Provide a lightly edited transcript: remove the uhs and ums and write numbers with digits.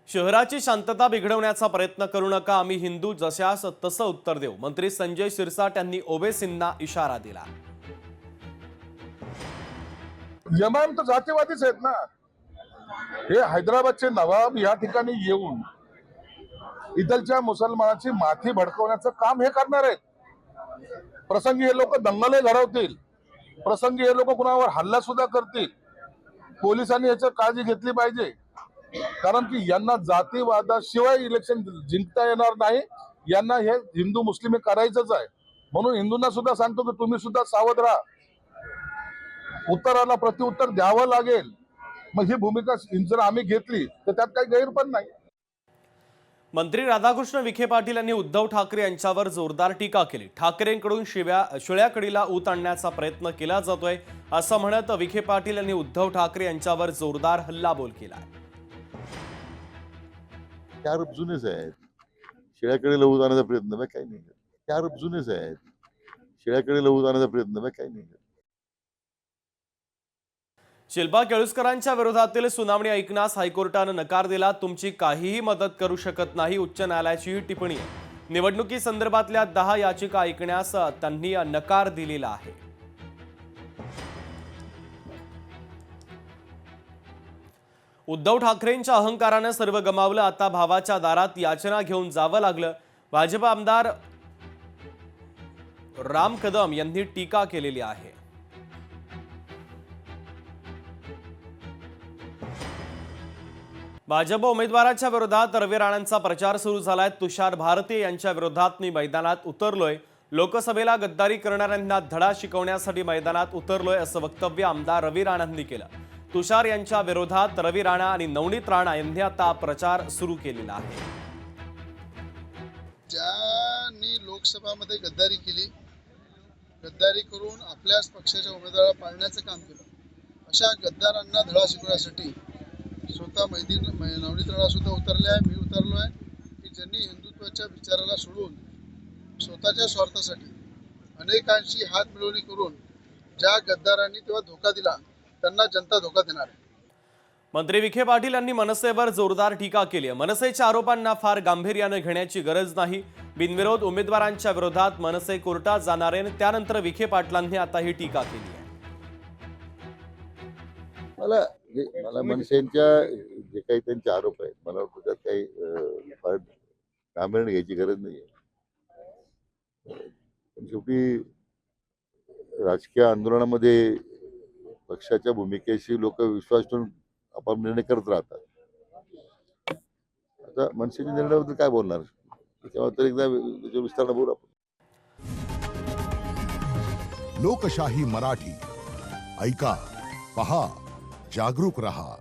शहराची शांतता बिघडवण्याचा प्रयत्न करू नका, आम्ही हिंदू जशास तसं उत्तर देऊ, मंत्री संजय शिरसाट यांनी ओवेसींना इशारा दिला. यमान तर जातीवादीच आहेत ना. हे हैदराबादचे नवाब या ठिकाणी येऊन इथलच्या मुसलमानाची माथी भडकवण्याचं काम हे करणार आहेत. प्रसंगी हे लोक दंगल घडवतील, प्रसंगी हे लोक कुणावर हल्ला सुद्धा करतील. पोलिसांनी याची काळजी घेतली पाहिजे, कारण की यांना जातीवादाशिवाय इलेक्शन जिंकता येणार नाही. यांना हे हिंदू मुस्लिम करायचंच आहे. म्हणून हिंदूंना सुद्धा सांगतो की तुम्ही सुद्धा सावध राहा. उत्तराला प्रत्युत्तर द्यावं लागेल. मग ही भूमिका जर आम्ही घेतली तर त्यात काही गैर पण नाही. मंत्री राधाकृष्ण विखे पाटील यांनी उद्धव ठाकरे यांच्यावर जोरदार टीका केली. ठाकरेंकडून शिळ्या कडीला ऊत आणण्याचा प्रयत्न केला जातोय असं म्हणत विखे पाटील यांनी उद्धव ठाकरे यांच्यावर जोरदार हल्लाबोल केला. ते आरोप जुनेच आहेत. शिळ्याकडे लहू आणण्याचा प्रयत्न काही नाही. ते आरोप जुनेच आहेत. शिळ्याकडे लहू आणण्याचा प्रयत्न काही नाही. शिल्पा केळुसकरांच्या विरोधातील सुनावणी ऐकण्यास हायकोर्टानं नकार दिला. तुमची काहीही मदत करू शकत नाही, उच्च न्यायालयाची ही टिप्पणी. निवडणुकीसंदर्भातल्या 10 याचिका ऐकण्यास त्यांनी नकार दिलेला आहे. उद्धव ठाकरेंच्या अहंकारानं सर्व गमावलं, आता भावाच्या दारात याचना घेऊन जावं लागलं. भाजप आमदार राम कदम यांनी टीका केलेली आहे. भाजप उमेदवाराच्या विरोधात रवी राणांचा प्रचार सुरू झालाय. तुषार भारती यांच्या विरोधात मी मैदानात उतरलोय, लोकसभेला गद्दारी करणाऱ्यांना धडा शिकवण्यासाठी मैदानात उतरलोय असं वक्तव्य आमदार रवी राणांनी केलं. तुषार यांच्या विरोधात रवी राणा आणि नवनीत राणा यांनी आता प्रचार सुरू केलेला आहे. ज्यांनी लोकसभामध्ये गद्दारी केली, गद्दारी करून आपल्याच पक्षाच्या उमेदवाराला पाळण्याचं काम केलं, अशा गद्दारांना धडा शिकवण्यासाठी स्वतः नवनीत राणा सुद्धा उतरले आहे, मी उतरलो आहे की ज्यांनी हिंदुत्वाच्या विचाराला सोडून स्वतःच्या स्वार्थासाठी अनेकांशी हात मिळवणी करून ज्या गद्दारांनी तेव्हा धोका दिला त्यांना जनता धोका देणार आहे. मंत्री विखे पाटील यांनी मनसेवर जोरदार टीका केली आहे. मनसेच्या आरोपांना फार गांभीर्याने घेण्याची गरज नाही. बिनविरोध उमेदवारांच्या विरोधात मनसे कोर्टात जाणार आहे. त्यानंतर विखे पाटलांनी आता ही टीका केली आहे. मला मनसेच्या जे काही त्यांचे आरोप आहेत, मला वाटतं त्यात काही फार गांभीर्याने घ्यायची गरज नाहीये. पण शेवटी राजकीय आंदोलनामध्ये पक्षाच्या भूमिकेशी लोक विश्वास ठेवून आपण निर्णय करत राहतात. आता मनसेच्या निर्णयाबद्दल काय बोलणार, त्याच्यावर तर एकदा विस्ताराने बोलू आपण. लोकशाही मराठी ऐका, पहा, जागरूक रहा.